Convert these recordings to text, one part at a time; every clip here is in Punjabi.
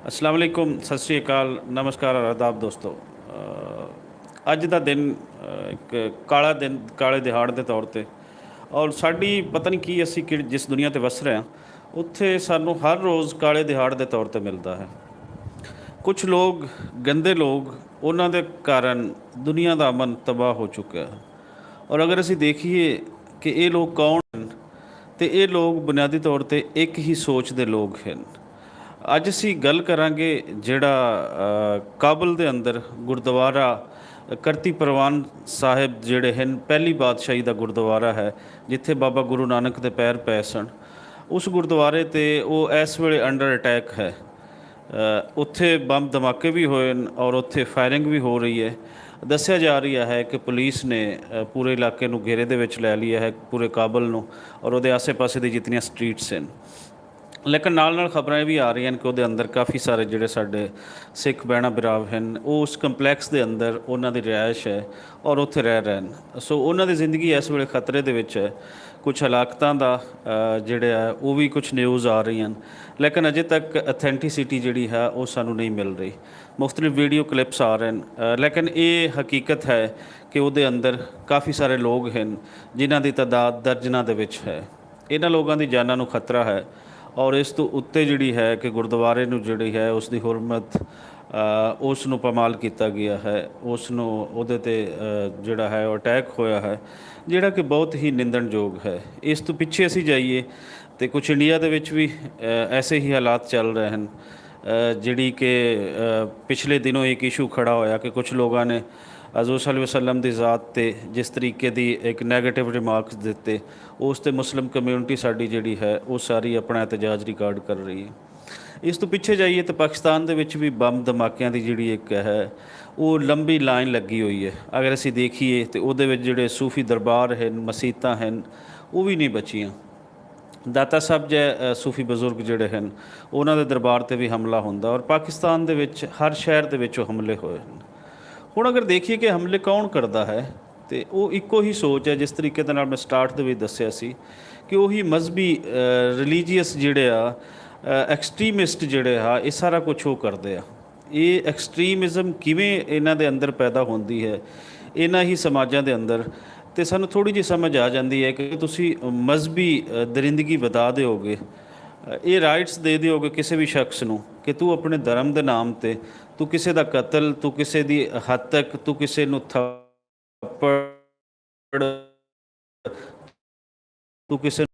अस्सलाम वालेकुम, सत श्री अकाल, नमस्कार और आदाब दोस्तों। ਅੱਜ ਦਾ ਦਿਨ ਇੱਕ ਕਾਲਾ ਦਿਨ, ਕਾਲੇ ਦਿਹਾੜ ਦੇ ਤੌਰ 'ਤੇ ਔਰ ਸਾਡੀ ਪਤਾ ਨਹੀਂ ਕੀ ਅਸੀਂ ਜਿਸ ਦੁਨੀਆ 'ਤੇ ਵਸ ਰਹੇ ਹਾਂ ਉੱਥੇ ਸਾਨੂੰ ਹਰ ਰੋਜ਼ ਕਾਲੇ ਦਿਹਾੜ ਦੇ ਤੌਰ 'ਤੇ ਮਿਲਦਾ ਹੈ। ਕੁਝ ਲੋਕ ਗੰਦੇ ਲੋਕ, ਉਹਨਾਂ ਦੇ ਕਾਰਨ ਦੁਨੀਆ ਦਾ ਅਮਨ ਤਬਾਹ ਹੋ ਚੁੱਕਿਆ ਹੈ। ਔਰ ਅਗਰ ਅਸੀਂ ਦੇਖੀਏ ਕਿ ਇਹ ਲੋਕ ਕੌਣ ਹਨ, ਤੇ ਇਹ ਲੋਕ ਬੁਨਿਆਦੀ ਤੌਰ 'ਤੇ ਇੱਕ ਹੀ ਸੋਚ ਦੇ ਲੋਕ ਹਨ। ਅੱਜ ਅਸੀਂ ਗੱਲ ਕਰਾਂਗੇ ਜਿਹੜਾ ਕਾਬਲ ਦੇ ਅੰਦਰ ਗੁਰਦੁਆਰਾ ਕਰਤੀ ਪ੍ਰਵਾਨ ਸਾਹਿਬ ਜਿਹੜੇ ਹਨ, ਪਹਿਲੀ ਬਾਦਸ਼ਾਹੀ ਦਾ ਗੁਰਦੁਆਰਾ ਹੈ ਜਿੱਥੇ ਬਾਬਾ ਗੁਰੂ ਨਾਨਕ ਦੇ ਪੈਰ ਪਏ ਸਨ। ਉਸ ਗੁਰਦੁਆਰੇ 'ਤੇ ਉਹ ਇਸ ਵੇਲੇ ਅੰਡਰ ਅਟੈਕ ਹੈ। ਉੱਥੇ ਬੰਬ ਧਮਾਕੇ ਵੀ ਹੋਏ ਹਨ ਔਰ ਉੱਥੇ ਫਾਇਰਿੰਗ ਵੀ ਹੋ ਰਹੀ ਹੈ। ਦੱਸਿਆ ਜਾ ਰਿਹਾ ਹੈ ਕਿ ਪੁਲਿਸ ਨੇ ਪੂਰੇ ਇਲਾਕੇ ਨੂੰ ਘੇਰੇ ਦੇ ਵਿੱਚ ਲੈ ਲਿਆ ਹੈ, ਪੂਰੇ ਕਾਬਲ ਨੂੰ, ਔਰ ਉਹਦੇ ਆਸੇ-ਪਾਸੇ ਦੀ ਜਿਤਨੀਆਂ ਸਟਰੀਟਸ ਹਨ। ਲੇਕਿਨ ਨਾਲ ਖਬਰਾਂ ਇਹ ਵੀ ਆ ਰਹੀਆਂ ਹਨ ਕਿ ਉਹਦੇ ਅੰਦਰ ਕਾਫੀ ਸਾਰੇ ਜਿਹੜੇ ਸਾਡੇ ਸਿੱਖ ਭੈਣਾਂ ਭਰਾ ਹਨ, ਉਹ ਉਸ ਕੰਪਲੈਕਸ ਦੇ ਅੰਦਰ ਉਹਨਾਂ ਦੀ ਰਿਹਾਇਸ਼ ਹੈ ਔਰ ਉੱਥੇ ਰਹਿ ਰਹੇ ਹਨ। ਸੋ ਉਹਨਾਂ ਦੀ ਜ਼ਿੰਦਗੀ ਇਸ ਵੇਲੇ ਖਤਰੇ ਦੇ ਵਿੱਚ ਹੈ। ਕੁਛ ਹਲਾਕਤਾਂ ਦਾ ਜਿਹੜਾ ਉਹ ਵੀ ਕੁਛ ਨਿਊਜ਼ ਆ ਰਹੀਆਂ ਹਨ, ਲੇਕਿਨ ਅਜੇ ਤੱਕ ਅਥੈਂਟਿਸਿਟੀ ਜਿਹੜੀ ਹੈ ਉਹ ਸਾਨੂੰ ਨਹੀਂ ਮਿਲ ਰਹੀ। ਮੁਖਤਲਿਫ ਵੀਡੀਓ ਕਲਿੱਪਸ ਆ ਰਹੇ ਹਨ, ਲੇਕਿਨ ਇਹ ਹਕੀਕਤ ਹੈ ਕਿ ਉਹਦੇ ਅੰਦਰ ਕਾਫੀ ਸਾਰੇ ਲੋਕ ਹਨ ਜਿਨ੍ਹਾਂ ਦੀ ਤਾਦਾਦ ਦਰਜਨਾਂ ਦੇ ਵਿੱਚ ਹੈ। ਇਹਨਾਂ ਲੋਕਾਂ ਦੀ ਜਾਨਾਂ ਨੂੰ ਖਤਰਾ ਹੈ ਔਰ ਇਸ ਤੋਂ ਉੱਤੇ ਜਿਹੜੀ ਹੈ ਕਿ ਗੁਰਦੁਆਰੇ ਨੂੰ ਜਿਹੜੀ ਹੈ ਉਸ ਦੀ ਹੁਰਮਤ, ਉਸ ਨੂੰ ਪਮਾਲ ਕੀਤਾ ਗਿਆ ਹੈ, ਉਸ ਨੂੰ ਉਹਦੇ 'ਤੇ ਜਿਹੜਾ ਹੈ ਉਹ ਅਟੈਕ ਹੋਇਆ ਹੈ, ਜਿਹੜਾ ਕਿ ਬਹੁਤ ਹੀ ਨਿੰਦਣਯੋਗ ਹੈ। ਇਸ ਤੋਂ ਪਿੱਛੇ ਅਸੀਂ ਜਾਈਏ ਤਾਂ ਕੁਛ ਇੰਡੀਆ ਦੇ ਵਿੱਚ ਵੀ ਐਸੇ ਹੀ ਹਾਲਾਤ ਚੱਲ ਰਹੇ ਹਨ। ਜਿਹੜੀ ਕਿ ਪਿਛਲੇ ਦਿਨੋਂ ਇੱਕ ਇਸ਼ੂ ਖੜਾ ਹੋਇਆ ਕਿ ਕੁਛ ਲੋਕਾਂ ਨੇ ਹਜ਼ੂਰ ਸੱਲੱਲਾਹੁ अलैहि वसल्लम ਦੀ ਜ਼ਾਤ 'ਤੇ ਜਿਸ ਤਰੀਕੇ ਦੀ ਇੱਕ ਨੈਗੇਟਿਵ ਰਿਮਾਰਕਸ ਦਿੱਤੇ, ਉਸ 'ਤੇ ਮੁਸਲਿਮ ਕਮਿਊਨਿਟੀ ਸਾਡੀ ਜਿਹੜੀ ਹੈ ਉਹ ਸਾਰੀ ਆਪਣਾ ਇਹਤਜਾਜ ਰਿਕਾਰਡ ਕਰ ਰਹੀ ਹੈ। ਇਸ ਤੋਂ ਪਿੱਛੇ ਜਾਈਏ ਤਾਂ ਪਾਕਿਸਤਾਨ ਦੇ ਵਿੱਚ ਵੀ ਬੰਬ ਧਮਾਕਿਆਂ ਦੀ ਜਿਹੜੀ ਇੱਕ ਹੈ ਉਹ ਲੰਬੀ ਲਾਈਨ ਲੱਗੀ ਹੋਈ ਹੈ। ਅਗਰ ਅਸੀਂ ਦੇਖੀਏ ਤਾਂ ਉਹਦੇ ਵਿੱਚ ਜਿਹੜੇ ਸੂਫੀ ਦਰਬਾਰ ਹਨ, ਮਸੀਤਾਂ ਹਨ, ਉਹ ਵੀ ਨਹੀਂ ਬਚੀਆਂ। ਦਾਤਾ ਸਾਹਿਬ ਜੈ ਸੂਫੀ ਬਜ਼ੁਰਗ ਜਿਹੜੇ ਹਨ ਉਹਨਾਂ ਦੇ ਦਰਬਾਰ 'ਤੇ ਵੀ ਹਮਲਾ ਹੁੰਦਾ ਔਰ ਪਾਕਿਸਤਾਨ ਦੇ ਵਿੱਚ ਹਰ ਸ਼ਹਿਰ ਦੇ ਵਿੱਚ ਉਹ ਹਮਲੇ ਹੋਏ ਹਨ। ਹੁਣ ਅਗਰ ਦੇਖੀਏ ਕਿ ਹਮਲੇ ਕੌਣ ਕਰਦਾ ਹੈ, ਤੇ ਉਹ ਇੱਕੋ ਹੀ ਸੋਚ ਹੈ ਜਿਸ ਤਰੀਕੇ ਦੇ ਨਾਲ ਮੈਂ ਸਟਾਰਟ ਦੇ ਵਿੱਚ ਦੱਸਿਆ ਸੀ ਕਿ ਉਹੀ ਮਜ਼ਹਬੀ ਰਿਲੀਜੀਅਸ ਜਿਹੜੇ ਆ, ਐਕਸਟ੍ਰੀਮਿਸਟ ਜਿਹੜੇ ਆ, ਇਹ ਸਾਰਾ ਕੁਛ ਉਹ ਕਰਦੇ ਆ। ਇਹ ਐਕਸਟ੍ਰੀਮਿਜ਼ਮ ਕਿਵੇਂ ਇਹਨਾਂ ਦੇ ਅੰਦਰ ਪੈਦਾ ਹੁੰਦੀ ਹੈ, ਇਹਨਾਂ ਹੀ ਸਮਾਜਾਂ ਦੇ ਅੰਦਰ, ਤੇ ਸਾਨੂੰ ਥੋੜ੍ਹੀ ਜਿਹੀ ਸਮਝ ਆ ਜਾਂਦੀ ਹੈ ਕਿ ਤੁਸੀਂ ਮਜ਼ਹਬੀ ਦਰਿੰਦਗੀ ਵਧਾ ਦਿਓਗੇ, ਇਹ ਰਾਈਟਸ ਦੇ ਦਿਓਗੇ ਕਿਸੇ ਵੀ ਸ਼ਖਸ ਨੂੰ ਕਿ ਤੂੰ ਆਪਣੇ ਧਰਮ ਦੇ ਨਾਮ 'ਤੇ ਤੂੰ ਕਿਸੇ ਦਾ ਕਤਲ, ਤੂੰ ਕਿਸੇ ਦੀ ਹੱਤਕ, ਤੂੰ ਕਿਸੇ ਨੂੰ ਥੱਪੜ, ਤੂੰ ਕਿਸੇ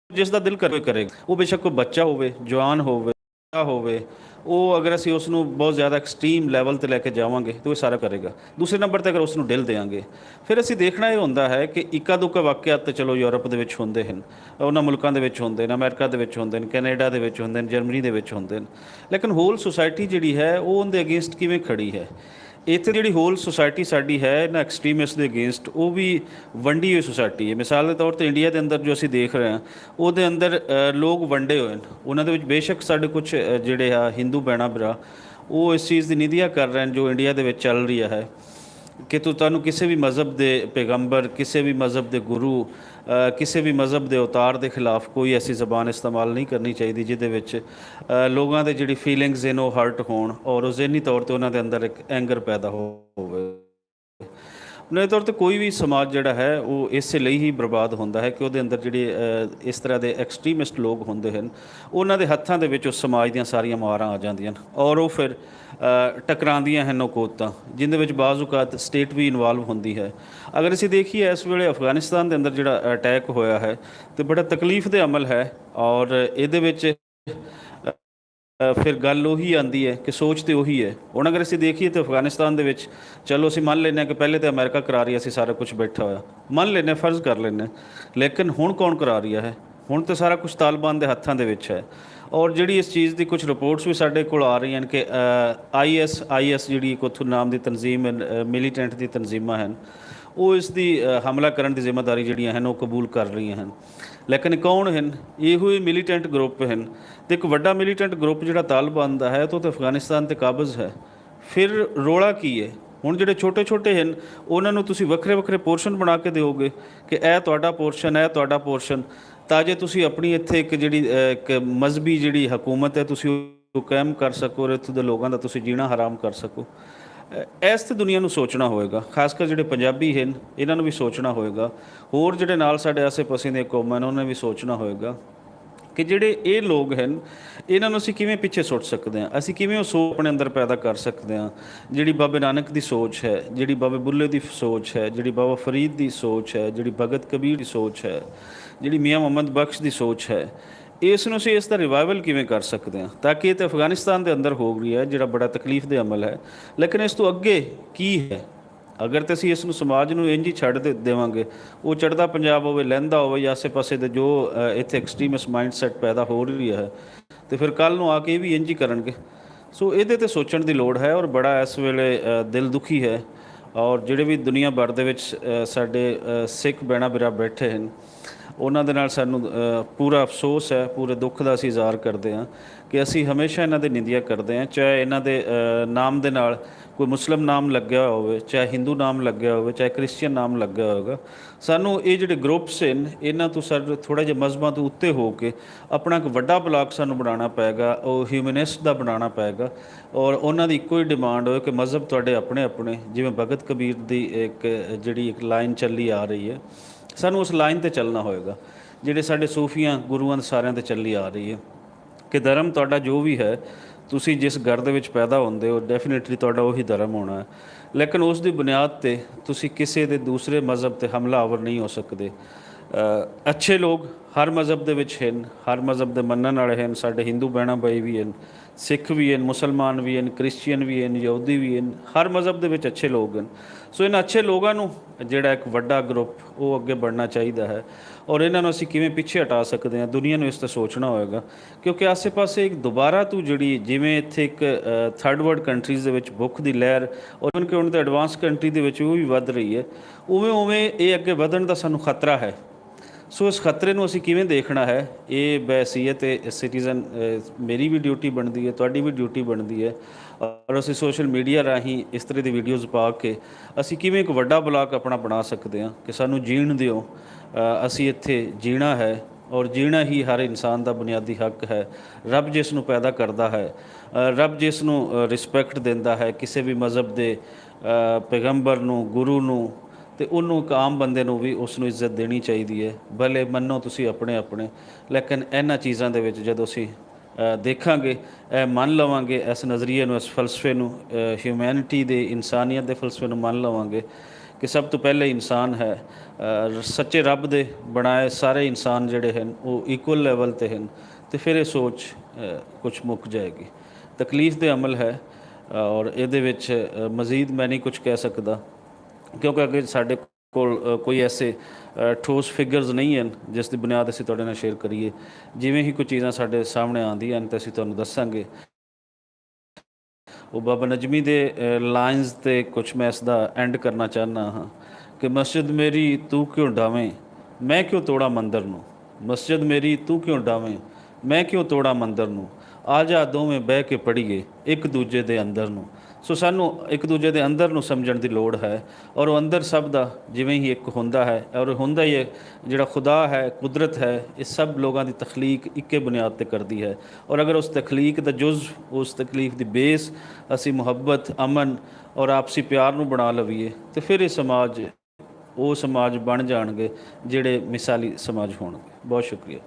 ਜਿਸ ਦਾ ਦਿਲ ਕਰੇਗਾ, ਉਹ ਬੇਸ਼ੱਕ ਕੋਈ ਬੱਚਾ ਹੋਵੇ, ਜਵਾਨ ਹੋਵੇ, ਉਹ ਅਗਰ ਅਸੀਂ ਉਸ ਨੂੰ ਬਹੁਤ ਜ਼ਿਆਦਾ ਐਕਸਟ੍ਰੀਮ ਲੈਵਲ 'ਤੇ ਲੈ ਕੇ ਜਾਵਾਂਗੇ ਤਾਂ ਉਹ ਸਾਰਾ ਕਰੇਗਾ। ਦੂਸਰੇ ਨੰਬਰ 'ਤੇ ਅਗਰ ਉਸ ਨੂੰ ਢਿੱਲ ਦੇਵਾਂਗੇ, ਫਿਰ ਅਸੀਂ ਦੇਖਣਾ ਇਹ ਹੁੰਦਾ ਹੈ ਕਿ ਇੱਕਾ ਦੁੱਕਾ ਵਾਕਿਆਤ ਤਾਂ ਚਲੋ ਯੂਰਪ ਦੇ ਵਿੱਚ ਹੁੰਦੇ ਹਨ, ਉਹਨਾਂ ਮੁਲਕਾਂ ਦੇ ਵਿੱਚ ਹੁੰਦੇ ਨੇ, ਅਮਰੀਕਾ ਦੇ ਵਿੱਚ ਹੁੰਦੇ ਨੇ, ਕੈਨੇਡਾ ਦੇ ਵਿੱਚ ਹੁੰਦੇ ਨੇ, ਜਰਮਨੀ ਦੇ ਵਿੱਚ ਹੁੰਦੇ ਨੇ, ਲੇਕਿਨ ਹੋਲ ਸੁਸਾਇਟੀ ਜਿਹੜੀ ਹੈ ਉਹ ਉਹਦੇ ਅਗੇਂਸਟ ਕਿਵੇਂ ਖੜੀ ਹੈ? ਇੱਥੇ ਜਿਹੜੀ ਹੋਲ ਸੁਸਾਇਟੀ ਸਾਡੀ ਹੈ ਇਹਨਾਂ ਐਕਸਟ੍ਰੀਮਿਸਟ ਦੇ ਅਗੇਂਸਟ, ਉਹ ਵੀ ਵੰਡੀ ਹੋਈ ਸੁਸਾਇਟੀ ਹੈ। ਮਿਸਾਲ ਦੇ ਤੌਰ 'ਤੇ ਇੰਡੀਆ ਦੇ ਅੰਦਰ ਜੋ ਅਸੀਂ ਦੇਖ ਰਹੇ ਹਾਂ ਉਹਦੇ ਅੰਦਰ ਲੋਕ ਵੰਡੇ ਹੋਏ ਨੇ। ਉਹਨਾਂ ਦੇ ਵਿੱਚ ਬੇਸ਼ੱਕ ਸਾਡੇ ਕੁਛ ਜਿਹੜੇ ਆ ਹਿੰਦੂ ਭੈਣਾਂ ਭਰਾ ਉਹ ਇਸ ਚੀਜ਼ ਦੀ ਨਿੰਦਿਆ ਕਰ ਰਹੇ ਹਨ ਜੋ ਇੰਡੀਆ ਦੇ ਵਿੱਚ ਚੱਲ ਰਹੀ ਹੈ ਕਿ ਤੁਹਾਨੂੰ ਕਿਸੇ ਵੀ ਮਜ਼ਹਬ ਦੇ ਪੈਗੰਬਰ, ਕਿਸੇ ਵੀ ਮਜ਼ਹਬ ਦੇ ਗੁਰੂ, ਕਿਸੇ ਵੀ ਮਜ਼ਹਬ ਦੇ ਅਵਤਾਰ ਦੇ ਖਿਲਾਫ ਕੋਈ ਐਸੀ ਜ਼ਬਾਨ ਇਸਤੇਮਾਲ ਨਹੀਂ ਕਰਨੀ ਚਾਹੀਦੀ ਜਿਹਦੇ ਵਿੱਚ ਲੋਕਾਂ ਦੇ ਜਿਹੜੀ ਫੀਲਿੰਗਸ ਹਨ ਉਹ ਹਰਟ ਹੋਣ ਔਰ ਉਹ ਜ਼ਹਿਨੀ ਤੌਰ 'ਤੇ ਉਹਨਾਂ ਦੇ ਅੰਦਰ ਇੱਕ ਐਂਗਰ ਪੈਦਾ ਹੋਵੇ। ਬੁਨਿਆਦੀ ਤੌਰ 'ਤੇ ਕੋਈ ਵੀ ਸਮਾਜ ਜਿਹੜਾ ਹੈ ਉਹ ਇਸੇ ਲਈ ਹੀ ਬਰਬਾਦ ਹੁੰਦਾ ਹੈ ਕਿ ਉਹਦੇ ਅੰਦਰ ਜਿਹੜੇ ਇਸ ਤਰ੍ਹਾਂ ਦੇ ਐਕਸਟ੍ਰੀਮਿਸਟ ਲੋਕ ਹੁੰਦੇ ਹਨ, ਉਹਨਾਂ ਦੇ ਹੱਥਾਂ ਦੇ ਵਿੱਚ ਉਸ ਸਮਾਜ ਦੀਆਂ ਸਾਰੀਆਂ ਮਾਰਾਂ ਆ ਜਾਂਦੀਆਂ ਹਨ ਔਰ ਉਹ ਫਿਰ ਟਕਰਾਉਂਦੀਆਂ ਹਨ ਉਹ ਕੁੱਤਾਂ, ਜਿਹਦੇ ਵਿੱਚ ਬਾਜ਼ ਔਕਾਤ ਸਟੇਟ ਵੀ ਇਨਵੋਲਵ ਹੁੰਦੀ ਹੈ। ਅਗਰ ਅਸੀਂ ਦੇਖੀਏ ਇਸ ਵੇਲੇ ਅਫਗਾਨਿਸਤਾਨ ਦੇ ਅੰਦਰ ਜਿਹੜਾ ਅਟੈਕ ਹੋਇਆ ਹੈ ਤੇ ਬੜਾ ਤਕਲੀਫ ਦੇ ਅਮਲ ਹੈ ਔਰ ਇਹਦੇ ਵਿੱਚ ਫਿਰ ਗੱਲ ਉਹੀ ਆਉਂਦੀ ਹੈ ਕਿ ਸੋਚ ਤਾਂ ਉਹੀ ਹੈ। ਹੁਣ ਅਗਰ ਅਸੀਂ ਦੇਖੀਏ ਤਾਂ ਅਫਗਾਨਿਸਤਾਨ ਦੇ ਵਿੱਚ ਚਲੋ ਅਸੀਂ ਮੰਨ ਲੈਂਦੇ ਹਾਂ ਕਿ ਪਹਿਲੇ ਤਾਂ ਅਮਰੀਕਾ ਕਰਾ ਰਹੀ ਸੀ ਸਾਰਾ ਕੁਛ ਬੈਠਾ ਹੋਇਆ, ਮੰਨ ਲੈਂਦੇ, ਫਰਜ਼ ਕਰ ਲੈਂਦੇ, ਲੇਕਿਨ ਹੁਣ ਕੌਣ ਕਰਾ ਰਿਹਾ ਹੈ? ਹੁਣ ਤਾਂ ਸਾਰਾ ਕੁਛ ਤਾਲਿਬਾਨ ਦੇ ਹੱਥਾਂ ਦੇ ਵਿੱਚ ਹੈ। ਔਰ ਜਿਹੜੀ ਇਸ ਚੀਜ਼ ਦੀ ਕੁਛ ਰਿਪੋਰਟਸ ਵੀ ਸਾਡੇ ਕੋਲ ਆ ਰਹੀਆਂ ਹਨ ਕਿ ਆਈਐਸ ਜਿਹੜੀ ਇੱਕ ਉੱਥੋਂ ਨਾਮ ਦੀ ਤਨਜ਼ੀਮ, ਮਿਲੀਟੈਂਟ ਦੀ ਤਨਜ਼ੀਮਾਂ ਹਨ, ਉਹ ਇਸ ਦੀ ਹਮਲਾ ਕਰਨ ਦੀ ਜ਼ਿੰਮੇਵਾਰੀ ਜਿਹੜੀਆਂ ਹਨ ਉਹ ਕਬੂਲ ਕਰ ਰਹੀਆਂ ਹਨ। ਲੇਕਿਨ ਕੌਣ ਹਨ? ਇਹੋ ਹੀ ਮਿਲੀਟੈਂਟ ਗਰੁੱਪ ਹਨ। ਅਤੇ ਇੱਕ ਵੱਡਾ ਮਿਲੀਟੈਂਟ ਗਰੁੱਪ ਜਿਹੜਾ ਤਾਲਿਬਾਨ ਦਾ ਹੈ ਤਾਂ ਅਫਗਾਨਿਸਤਾਨ 'ਤੇ ਕਾਬਜ਼ ਹੈ। ਫਿਰ ਰੌਲਾ ਕੀ ਹੈ? ਹੁਣ ਜਿਹੜੇ ਛੋਟੇ ਛੋਟੇ ਹਨ ਉਹਨਾਂ ਨੂੰ ਤੁਸੀਂ ਵੱਖਰੇ ਵੱਖਰੇ ਪੋਰਸ਼ਨ ਬਣਾ ਕੇ ਦਿਓਗੇ ਕਿ ਇਹ ਤੁਹਾਡਾ ਪੋਰਸ਼ਨ, ਇਹ ਤੁਹਾਡਾ ਪੋਰਸ਼ਨ, ਤਾਂ ਜੇ ਤੁਸੀਂ ਆਪਣੀ ਇੱਥੇ ਇੱਕ ਜਿਹੜੀ ਇੱਕ ਮਜ਼ਹਬੀ ਜਿਹੜੀ ਹਕੂਮਤ ਹੈ ਤੁਸੀਂ ਕਾਇਮ ਕਰ ਸਕੋ ਔਰ ਇੱਥੋਂ ਦੇ ਲੋਕਾਂ ਦਾ ਤੁਸੀਂ ਜੀਣਾ ਹਰਾਮ ਕਰ ਸਕੋ। ਇਸ ਤੇ ਦੁਨੀਆ ਨੂੰ ਸੋਚਣਾ ਹੋਏਗਾ, ਖਾਸ ਕਰ ਜਿਹੜੇ ਪੰਜਾਬੀ ਹਨ ਇਹਨਾਂ ਨੂੰ ਵੀ ਸੋਚਣਾ ਹੋਏਗਾ। ਹੋਰ ਜਿਹੜੇ ਨਾਲ ਸਾਡੇ ਆਸੇ-ਪਾਸੇ ਦੀਆਂ ਕੌਮਾਂ ਨੇ ਉਹਨਾਂ ਨੇ ਵੀ ਸੋਚਣਾ ਹੋਏਗਾ ਕਿ ਜਿਹੜੇ ਇਹ ਲੋਕ ਹਨ ਇਹਨਾਂ ਨੂੰ ਅਸੀਂ ਕਿਵੇਂ ਪਿੱਛੇ ਸੁੱਟ ਸਕਦੇ ਹਾਂ, ਅਸੀਂ ਕਿਵੇਂ ਉਹ ਸੋਚ ਆਪਣੇ ਅੰਦਰ ਪੈਦਾ ਕਰ ਸਕਦੇ ਹਾਂ। ਜਿਹੜੀ ਬਾਬੇ ਨਾਨਕ ਦੀ ਸੋਚ ਹੈ, ਜਿਹੜੀ ਬਾਬੇ ਬੁੱਲੇ ਦੀ ਸੋਚ ਹੈ, ਜਿਹੜੀ ਬਾਬਾ ਫਰੀਦ ਦੀ ਸੋਚ ਹੈ, ਜਿਹੜੀ ਭਗਤ ਕਬੀਰ ਦੀ ਸੋਚ ਹੈ, ਜਿਹੜੀ ਮੀਆਂ ਮੁਹੰਮਦ ਬਖਸ਼ ਦੀ ਸੋਚ ਹੈ, ਇਸ ਨੂੰ ਅਸੀਂ ਇਸ ਦਾ ਰਿਵਾਈਵਲ ਕਿਵੇਂ ਕਰ ਸਕਦੇ ਹਾਂ। ਤਾਂ ਕਿ ਇਹ ਤਾਂ ਅਫਗਾਨਿਸਤਾਨ ਦੇ ਅੰਦਰ ਹੋ ਰਹੀ ਹੈ ਜਿਹੜਾ ਬੜਾ ਤਕਲੀਫ ਦੇ ਅਮਲ ਹੈ, ਲੇਕਿਨ ਇਸ ਤੋਂ ਅੱਗੇ ਕੀ ਹੈ। ਅਗਰ ਤਾਂ ਅਸੀਂ ਇਸ ਨੂੰ ਸਮਾਜ ਨੂੰ ਇੰਝ ਹੀ ਛੱਡ ਦੇਵਾਂਗੇ, ਉਹ ਚੜ੍ਹਦਾ ਪੰਜਾਬ ਹੋਵੇ, ਲਹਿੰਦਾ ਹੋਵੇ ਜਾਂ ਆਸੇ ਪਾਸੇ ਦੇ ਜੋ ਇੱਥੇ ਐਕਸਟ੍ਰੀਮਿਸਟ ਮਾਈਂਡਸੈਟ ਪੈਦਾ ਹੋ ਰਹੀ ਹੈ, ਤੇ ਫਿਰ ਕੱਲ੍ਹ ਨੂੰ ਆ ਕੇ ਇਹ ਵੀ ਇੰਝ ਹੀ ਕਰਨਗੇ। ਸੋ ਇਹਦੇ 'ਤੇ ਸੋਚਣ ਦੀ ਲੋੜ ਹੈ ਔਰ ਬੜਾ ਇਸ ਵੇਲੇ ਦਿਲ ਦੁਖੀ ਹੈ। ਔਰ ਜਿਹੜੇ ਵੀ ਦੁਨੀਆ ਭਰ ਦੇ ਵਿੱਚ ਸਾਡੇ ਸਿੱਖ ਭੈਣਾਂ ਭਰਾ ਬੈਠੇ ਹਨ ਉਹਨਾਂ ਦੇ ਨਾਲ ਸਾਨੂੰ ਪੂਰਾ ਅਫਸੋਸ ਹੈ, ਪੂਰੇ ਦੁੱਖ ਦਾ ਅਸੀਂ ਇਜ਼ਹਾਰ ਕਰਦੇ ਹਾਂ ਕਿ ਅਸੀਂ ਹਮੇਸ਼ਾ ਇਹਨਾਂ ਦੀ ਨਿੰਦਿਆ ਕਰਦੇ ਹਾਂ, ਚਾਹੇ ਇਹਨਾਂ ਦੇ ਨਾਮ ਦੇ ਨਾਲ ਕੋਈ ਮੁਸਲਿਮ ਨਾਮ ਲੱਗਿਆ ਹੋਵੇ, ਚਾਹੇ ਹਿੰਦੂ ਨਾਮ ਲੱਗਿਆ ਹੋਵੇ, ਚਾਹੇ ਕ੍ਰਿਸਚੀਅਨ ਨਾਮ ਲੱਗਿਆ ਹੋਵੇਗਾ। ਸਾਨੂੰ ਇਹ ਜਿਹੜੇ ਗਰੁੱਪਸ ਹਨ ਇਹਨਾਂ ਤੋਂ ਸਾਡੇ ਥੋੜ੍ਹਾ ਜਿਹਾ ਮਜ਼ਹਬਾਂ ਤੋਂ ਉੱਤੇ ਹੋ ਕੇ ਆਪਣਾ ਇੱਕ ਵੱਡਾ ਬਲਾਕ ਸਾਨੂੰ ਬਣਾਉਣਾ ਪਏਗਾ, ਉਹ ਹਿਊਮਨਿਸਟ ਦਾ ਬਣਾਉਣਾ ਪਏਗਾ। ਔਰ ਉਹਨਾਂ ਦੀ ਇੱਕੋ ਹੀ ਡਿਮਾਂਡ ਹੋਏ ਕਿ ਮਜ਼ਹਬ ਤੁਹਾਡੇ ਆਪਣੇ ਆਪਣੇ, ਜਿਵੇਂ ਭਗਤ ਕਬੀਰ ਦੀ ਇੱਕ ਜਿਹੜੀ ਇੱਕ ਲਾਈਨ ਚੱਲੀ ਆ ਰਹੀ ਹੈ, ਸਾਨੂੰ ਉਸ ਲਾਈਨ 'ਤੇ ਚੱਲਣਾ ਹੋਏਗਾ ਜਿਹੜੇ ਸਾਡੇ ਸੂਫੀਆਂ ਗੁਰੂਆਂ ਦੇ ਸਾਰਿਆਂ 'ਤੇ ਚੱਲੀ ਆ ਰਹੀ ਹੈ ਕਿ ਧਰਮ ਤੁਹਾਡਾ ਜੋ ਵੀ ਹੈ, ਤੁਸੀਂ ਜਿਸ ਘਰ ਦੇ ਵਿੱਚ ਪੈਦਾ ਹੁੰਦੇ ਹੋ ਡੈਫੀਨੇਟਲੀ ਤੁਹਾਡਾ ਉਹੀ ਧਰਮ ਹੋਣਾ ਹੈ, ਲੇਕਿਨ ਉਸ ਦੀ ਬੁਨਿਆਦ 'ਤੇ ਤੁਸੀਂ ਕਿਸੇ ਦੇ ਦੂਸਰੇ ਮਜ਼ਹਬ 'ਤੇ ਹਮਲਾਵਰ ਨਹੀਂ ਹੋ ਸਕਦੇ। ਅੱਛੇ ਲੋਕ ਹਰ ਮਜ਼ਹਬ ਦੇ ਵਿੱਚ ਹਨ, ਹਰ ਮਜ਼ਹਬ ਦੇ ਮੰਨਣ ਵਾਲੇ ਹਨ, ਸਾਡੇ ਹਿੰਦੂ ਭੈਣਾਂ ਭਾਈ ਵੀ ਹਨ, ਸਿੱਖ ਵੀ ਹਨ, ਮੁਸਲਮਾਨ ਵੀ ਹਨ, ਕ੍ਰਿਸਚੀਅਨ ਵੀ ਹਨ, ਯਹੂਦੀ ਵੀ ਹਨ, ਹਰ ਮਜ਼ਹਬ ਦੇ ਵਿੱਚ ਅੱਛੇ ਲੋਕ ਹਨ। ਸੋ ਇਹਨਾਂ ਅੱਛੇ ਲੋਕਾਂ ਨੂੰ ਜਿਹੜਾ ਇੱਕ ਵੱਡਾ ਗਰੁੱਪ ਉਹ ਅੱਗੇ ਵਧਣਾ ਚਾਹੀਦਾ ਹੈ ਔਰ ਇਹਨਾਂ ਨੂੰ ਅਸੀਂ ਕਿਵੇਂ ਪਿੱਛੇ ਹਟਾ ਸਕਦੇ ਹਾਂ, ਦੁਨੀਆ ਨੂੰ ਇਸ 'ਤੇ ਸੋਚਣਾ ਹੋਏਗਾ। ਕਿਉਂਕਿ ਆਸੇ-ਪਾਸੇ ਇੱਕ ਦੁਬਾਰਾ ਤੋਂ ਜਿਹੜੀ ਜਿਵੇਂ ਇੱਥੇ ਇੱਕ ਥਰਡ ਵਰਲਡ ਕੰਟਰੀਜ਼ ਦੇ ਵਿੱਚ ਭੁੱਖ ਦੀ ਲਹਿਰ ਔਰ ਇਵਨ ਕਿ ਹੁਣ ਤਾਂ ਐਡਵਾਂਸ ਕੰਟਰੀ ਦੇ ਵਿੱਚ ਉਹ ਵੀ ਵੱਧ ਰਹੀ ਹੈ, ਉਵੇਂ ਉਵੇਂ ਇਹ ਅੱਗੇ ਵਧਣ ਦਾ ਸਾਨੂੰ ਖਤਰਾ ਹੈ। ਸੋ ਇਸ ਖਤਰੇ ਨੂੰ ਅਸੀਂ ਕਿਵੇਂ ਦੇਖਣਾ ਹੈ, ਇਹ ਬਹਿਸੀਅਤ ਸਿਟੀਜ਼ਨ ਮੇਰੀ ਵੀ ਡਿਊਟੀ ਬਣਦੀ ਹੈ, ਤੁਹਾਡੀ ਵੀ ਡਿਊਟੀ ਬਣਦੀ ਹੈ। ਔਰ ਅਸੀਂ ਸੋਸ਼ਲ ਮੀਡੀਆ ਰਾਹੀਂ ਇਸ ਤਰ੍ਹਾਂ ਦੀ ਵੀਡੀਓਜ਼ ਪਾ ਕੇ ਅਸੀਂ ਕਿਵੇਂ ਇੱਕ ਵੱਡਾ ਬਲਾਕ ਆਪਣਾ ਬਣਾ ਸਕਦੇ ਹਾਂ ਕਿ ਸਾਨੂੰ ਜੀਣ ਦਿਓ, ਅਸੀਂ ਇੱਥੇ ਜੀਣਾ ਹੈ ਔਰ ਜੀਣਾ ਹੀ ਹਰ ਇਨਸਾਨ ਦਾ ਬੁਨਿਆਦੀ ਹੱਕ ਹੈ। ਰੱਬ ਜਿਸ ਨੂੰ ਪੈਦਾ ਕਰਦਾ ਹੈ, ਰੱਬ ਜਿਸ ਨੂੰ ਰਿਸਪੈਕਟ ਦਿੰਦਾ ਹੈ, ਕਿਸੇ ਵੀ ਮਜ਼ਹਬ ਦੇ ਪੈਗੰਬਰ ਨੂੰ, ਗੁਰੂ ਨੂੰ, ਅਤੇ ਉਹਨੂੰ ਇੱਕ ਆਮ ਬੰਦੇ ਨੂੰ ਵੀ ਉਸ ਨੂੰ ਇੱਜ਼ਤ ਦੇਣੀ ਚਾਹੀਦੀ ਹੈ। ਭਲੇ ਮੰਨੋ ਤੁਸੀਂ ਆਪਣੇ ਆਪਣੇ, ਲੇਕਿਨ ਇਹਨਾਂ ਚੀਜ਼ਾਂ ਦੇ ਵਿੱਚ ਜਦੋਂ ਅਸੀਂ ਦੇਖਾਂਗੇ, ਇਹ ਮੰਨ ਲਵਾਂਗੇ, ਇਸ ਨਜ਼ਰੀਏ ਨੂੰ, ਇਸ ਫਲਸਫੇ ਨੂੰ, ਹਿਊਮੈਨਿਟੀ ਦੇ ਇਨਸਾਨੀਅਤ ਦੇ ਫਲਸਫੇ ਨੂੰ ਮੰਨ ਲਵਾਂਗੇ ਕਿ ਸਭ ਤੋਂ ਪਹਿਲੇ ਇਨਸਾਨ ਹੈ, ਸੱਚੇ ਰੱਬ ਦੇ ਬਣਾਏ ਸਾਰੇ ਇਨਸਾਨ ਜਿਹੜੇ ਹਨ ਉਹ ਇਕੁਅਲ ਲੈਵਲ 'ਤੇ ਹਨ, ਅਤੇ ਫਿਰ ਇਹ ਸੋਚ ਕੁਛ ਮੁੱਕ ਜਾਏਗੀ। ਤਕਲੀਫ ਦੇ ਅਮਲ ਹੈ ਔਰ ਇਹਦੇ ਵਿੱਚ ਮਜ਼ੀਦ ਮੈਂ ਨਹੀਂ ਕੁਛ ਕਹਿ ਸਕਦਾ ਕਿਉਂਕਿ ਅੱਗੇ ਸਾਡੇ ਕੋਲ ਕੋਈ ਐਸੇ ਠੋਸ ਫਿਗਰਸ ਨਹੀਂ ਹਨ ਜਿਸ ਦੀ ਬੁਨਿਆਦ ਅਸੀਂ ਤੁਹਾਡੇ ਨਾਲ ਸ਼ੇਅਰ ਕਰੀਏ। ਜਿਵੇਂ ਹੀ ਕੋਈ ਚੀਜ਼ਾਂ ਸਾਡੇ ਸਾਹਮਣੇ ਆਉਂਦੀਆਂ ਹਨ ਤਾਂ ਅਸੀਂ ਤੁਹਾਨੂੰ ਦੱਸਾਂਗੇ। ਉਹ ਬਾਬਾ ਨਜਮੀ ਦੇ ਲਾਈਨਸ 'ਤੇ ਕੁਛ ਮੈਂ ਇਸ ਦਾ ਐਂਡ ਕਰਨਾ ਚਾਹੁੰਦਾ ਹਾਂ ਕਿ ਮਸਜਿਦ ਮੇਰੀ ਤੂੰ ਕਿਉਂ ਡਾਵੇਂ, ਮੈਂ ਕਿਉਂ ਤੋੜਾ ਮੰਦਰ ਨੂੰ, ਮਸਜਿਦ ਮੇਰੀ ਤੂੰ ਕਿਉਂ ਡਾਵੇਂ, ਮੈਂ ਕਿਉਂ ਤੋੜਾ ਮੰਦਰ ਨੂੰ, ਆ ਜਾ ਦੋਵੇਂ ਬਹਿ ਕੇ ਪੜ੍ਹੀਏ ਇੱਕ ਦੂਜੇ ਦੇ ਅੰਦਰ ਨੂੰ। ਸੋ ਸਾਨੂੰ ਇੱਕ ਦੂਜੇ ਦੇ ਅੰਦਰ ਨੂੰ ਸਮਝਣ ਦੀ ਲੋੜ ਹੈ ਔਰ ਉਹ ਅੰਦਰ ਸਭ ਦਾ ਜਿਵੇਂ ਹੀ ਇੱਕ ਹੁੰਦਾ ਹੈ ਔਰ ਹੁੰਦਾ ਹੀ ਹੈ ਜਿਹੜਾ ਖੁਦਾ ਹੈ, ਕੁਦਰਤ ਹੈ, ਇਹ ਸਭ ਲੋਕਾਂ ਦੀ ਤਖਲੀਕ ਇੱਕੇ ਬੁਨਿਆਦ 'ਤੇ ਕਰਦੀ ਹੈ। ਔਰ ਅਗਰ ਉਸ ਤਖਲੀਕ ਦਾ ਜੁਜ਼, ਉਸ ਤਕਲੀਫ ਦੀ ਬੇਸ ਅਸੀਂ ਮੁਹੱਬਤ, ਅਮਨ ਔਰ ਆਪਸੀ ਪਿਆਰ ਨੂੰ ਬਣਾ ਲਵੀਏ ਤਾਂ ਫਿਰ ਇਹ ਸਮਾਜ ਉਹ ਸਮਾਜ ਬਣ ਜਾਣਗੇ ਜਿਹੜੇ ਮਿਸਾਲੀ ਸਮਾਜ ਹੋਣਗੇ। ਬਹੁਤ ਸ਼ੁਕਰੀਆ।